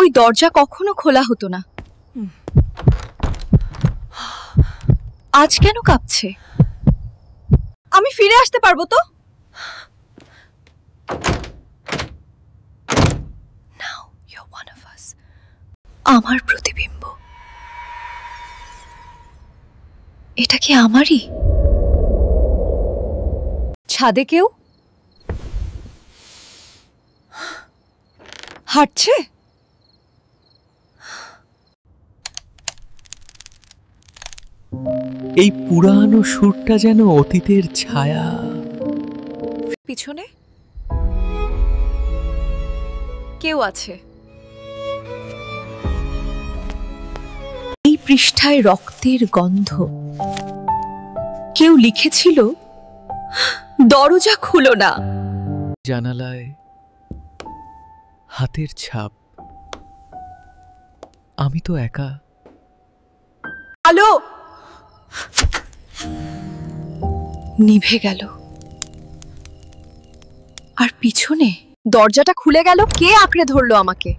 ওই দরজা কখনো খোলা হতো না। আজ কেন কাঁপছে? আমি ফিরে আসতে পারবো তো? Now you're one of us. আমার প্রতিবিম্ব। এটা কি আমারই? ছাদে কেউ হাঁটছে? এই পুরানো সুরটা যেন অতীতের ছায়া। পিছনে কেউ আছে। এই পৃষ্ঠায় রক্তের গন্ধ। কেউ লিখেছিল, দরজা খুলো না। জানালায় হাতের ছাপ। আমি তো একা। আলো নিভে গেল। আর পিছনে দরজাটা খুলে গেল। কে আঁকড়ে ধরলো আমাকে?